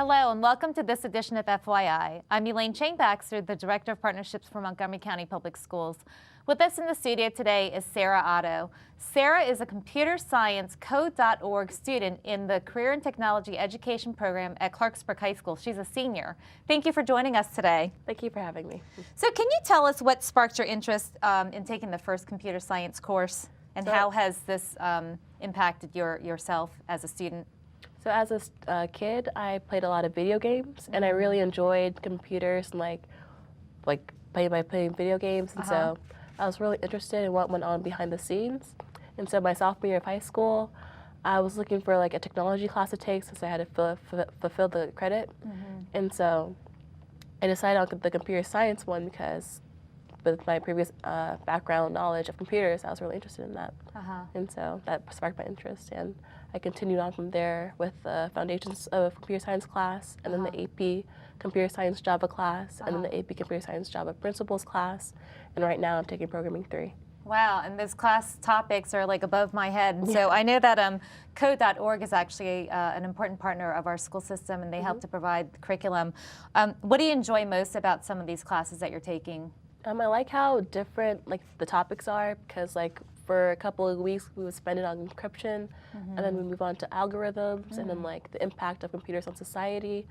Hello and welcome to this edition of FYI. I'm Elaine Chang-Baxter, the Director of Partnerships for Montgomery County Public Schools. With us in the studio today is Sarah Addo. Sarah is a computer science code.org student in the Career and Technology Education program at Clarksburg High School. She's a senior. Thank you for joining us today. Thank you for having me. So can you tell us what sparked your interest in taking the first computer science course, and how has this impacted yourself as a student? So as a kid, I played a lot of video games, and I really enjoyed computers and like playing video games, and so I was really interested in what went on behind the scenes. And so my sophomore year of high school, I was looking for like a technology class to take since I had to fulfill the credit, and so I decided on the computer science one because with my previous background knowledge of computers, I was really interested in that. And so that sparked my interest, and I continued on from there with the Foundations of Computer Science class, and then the AP Computer Science Java class, and then the AP Computer Science Java Principles class, and right now I'm taking Programming 3. Wow, and those class topics are like above my head. And so I know that code.org is actually an important partner of our school system, and they help to provide the curriculum. What do you enjoy most about some of these classes that you're taking? I like how different like the topics are, because like for a couple of weeks we would spend it on encryption, and then we move on to algorithms, and then like the impact of computers on society.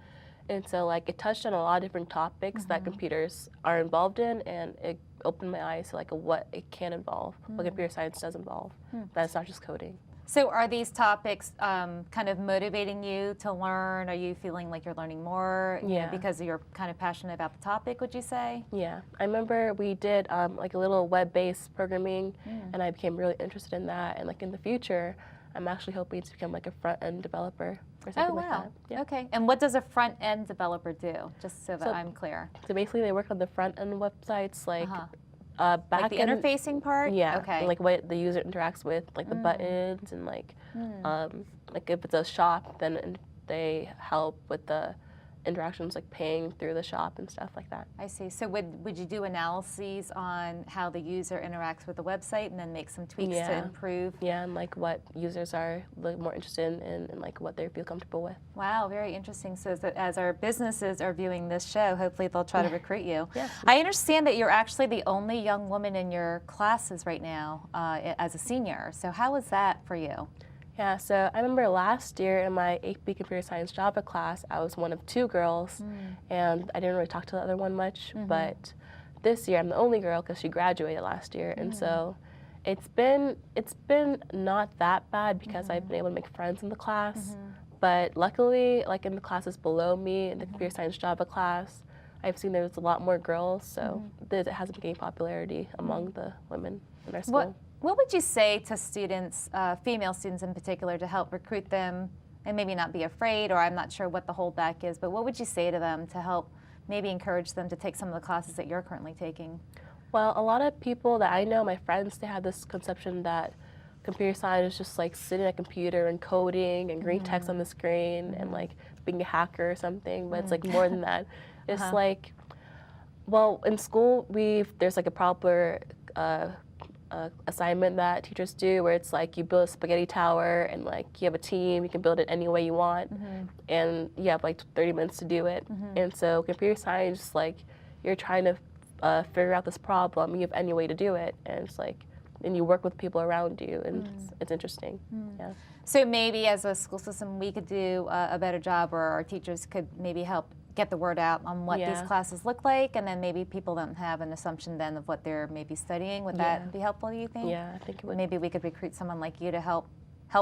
And so like it touched on a lot of different topics that computers are involved in, and it opened my eyes to like what it can involve, what computer science does involve. That's not just coding. So are these topics kind of motivating you to learn? Are you feeling like you're learning more you know, because you're kind of passionate about the topic, would you say? Yeah, I remember we did like a little web-based programming, and I became really interested in that. And like in the future, I'm actually hoping to become like a front-end developer or something like that. Yeah. Okay, and what does a front-end developer do, just so that I'm clear? So basically they work on the front-end websites, like like the interfacing part? Yeah, okay. like what the user interacts with, like the buttons, and like if it's a shop, then they help with the interactions, like paying through the shop and stuff like that. I see. So would you do analyses on how the user interacts with the website and then make some tweaks to improve? Yeah, and like what users are more interested in and like what they feel comfortable with. Wow, very interesting. So as our businesses are viewing this show, hopefully they'll try to recruit you. Yeah. I understand that you're actually the only young woman in your classes right now as a senior. So how was that for you? Yeah, so I remember last year in my AP Computer Science Java class, I was one of 2 girls, and I didn't really talk to the other one much, but this year I'm the only girl because she graduated last year, and so it's been not that bad because I've been able to make friends in the class, but luckily, like in the classes below me, in the Computer Science Java class, I've seen there's a lot more girls, so it hasn't gained popularity among the women in our school. What would you say to students, female students in particular, to help recruit them and maybe not be afraid, or I'm not sure what the holdback is, but what would you say to them to help maybe encourage them to take some of the classes that you're currently taking? Well, a lot of people that I know, my friends, they have this conception that computer science is just like sitting at a computer and coding and green text on the screen and like being a hacker or something, but it's like more than that. It's like, well, in school, there's like a proper assignment that teachers do where it's like you build a spaghetti tower and like you have a team, you can build it any way you want, and you have like 30 minutes to do it. And so computer science, like you're trying to figure out this problem, you have any way to do it, and it's like, and you work with people around you, and it's interesting. Yeah. So maybe as a school system we could do a better job, or our teachers could maybe help get the word out on what these classes look like, and then maybe people don't have an assumption then of what they're maybe studying. Would that be helpful, do you think? Yeah, I think it would. Maybe we could recruit someone like you to help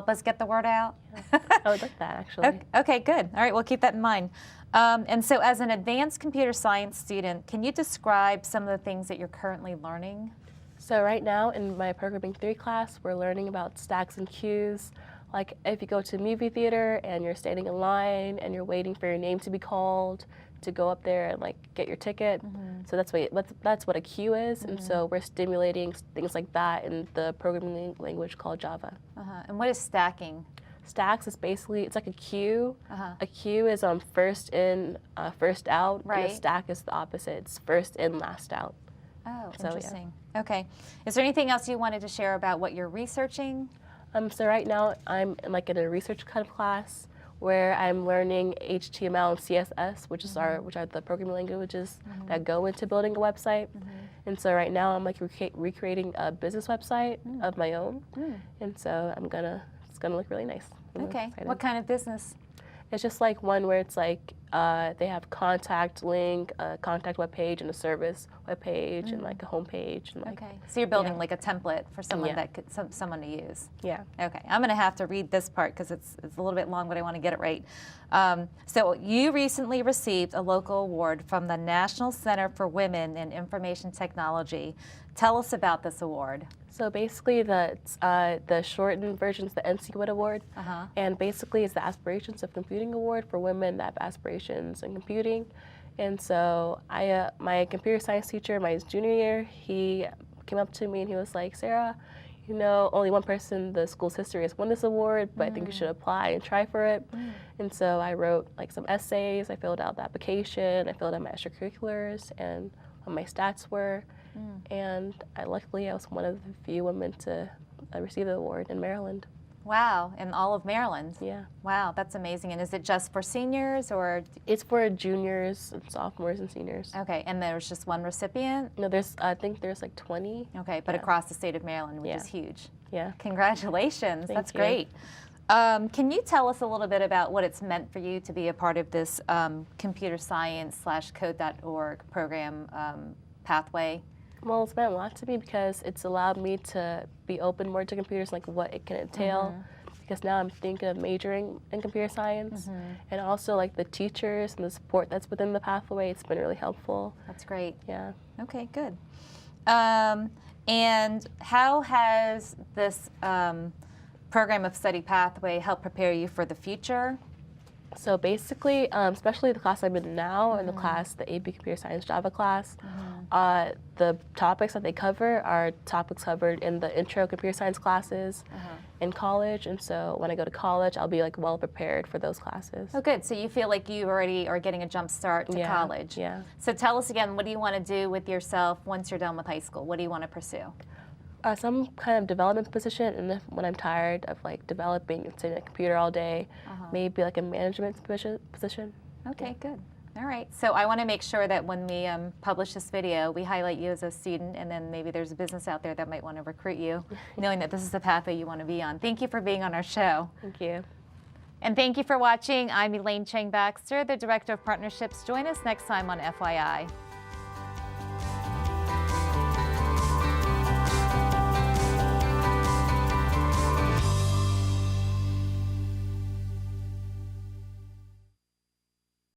us get the word out? Yeah. I would like that, actually. Okay, good. All right, we'll keep that in mind. And so as an advanced computer science student, can you describe some of the things that you're currently learning? So right now in my Programming 3 class, we're learning about stacks and queues. Like if you go to a movie theater and you're standing in line and you're waiting for your name to be called to go up there and like get your ticket. So that's what a queue is, and so we're stimulating things like that in the programming language called Java. And what is stacking? Stacks is basically, it's like a queue. A queue is first in, first out, and a stack is the opposite. It's first in, last out. Oh, so, interesting. Yeah. Okay. Is there anything else you wanted to share about what you're researching? So right now I'm like in a research kind of class where I'm learning HTML and CSS, which are the programming languages that go into building a website. And so right now I'm like recreating a business website of my own. And so it's gonna look really nice. I'm Okay. excited. What kind of business? It's just like one where it's like they have contact link, a contact web page, and a service web page, and like a home page. And like, Okay. So you're building like a template for someone that could someone to use. Yeah. Okay. I'm going to have to read this part because it's a little bit long, but I want to get it right. So you recently received a local award from the National Center for Women in Information Technology. Tell us about this award. So basically, the shortened version is the NC Award, and basically it's the Aspirations of Computing Award for women that have aspirations in computing. And so my computer science teacher, my junior year, he came up to me and he was like, Sarah, you know, only one person in the school's history has won this award, but I think you should apply and try for it. And so I wrote like some essays, I filled out the application, I filled out my extracurriculars and what my stats were. And luckily I was one of the few women to receive the award in Maryland. Wow, in all of Maryland? Yeah. Wow, that's amazing. And is it just for seniors or? It's for juniors and sophomores and seniors. Okay, and there's just one recipient? No, I think there's like 20. Okay, but across the state of Maryland, which is huge. Yeah. Congratulations, that's you. great. Can you tell us a little bit about what it's meant for you to be a part of this computer science/code.org program pathway? Well, it's meant a lot to me because it's allowed me to be open more to computers, like what it can entail. Because now I'm thinking of majoring in computer science, and also like the teachers and the support that's within the pathway. It's been really helpful. That's great. Yeah. Okay, good. And how has this program of study pathway helped prepare you for the future? So basically, especially the class I'm in now, and the AP Computer Science Java class, the topics that they cover are topics covered in the intro computer science classes in college. And so when I go to college, I'll be like well prepared for those classes. Oh, good. So you feel like you already are getting a jump start to college. Yeah. So tell us again, what do you want to do with yourself once you're done with high school? What do you want to pursue? Some kind of development position, and when I'm tired of like developing and sitting at a computer all day, maybe like a management position. Okay, good. All right. So I want to make sure that when we publish this video, we highlight you as a student, and then maybe there's a business out there that might want to recruit you, knowing that this is the pathway you want to be on. Thank you for being on our show. Thank you. And thank you for watching. I'm Elaine Chang Baxter, the Director of Partnerships. Join us next time on FYI.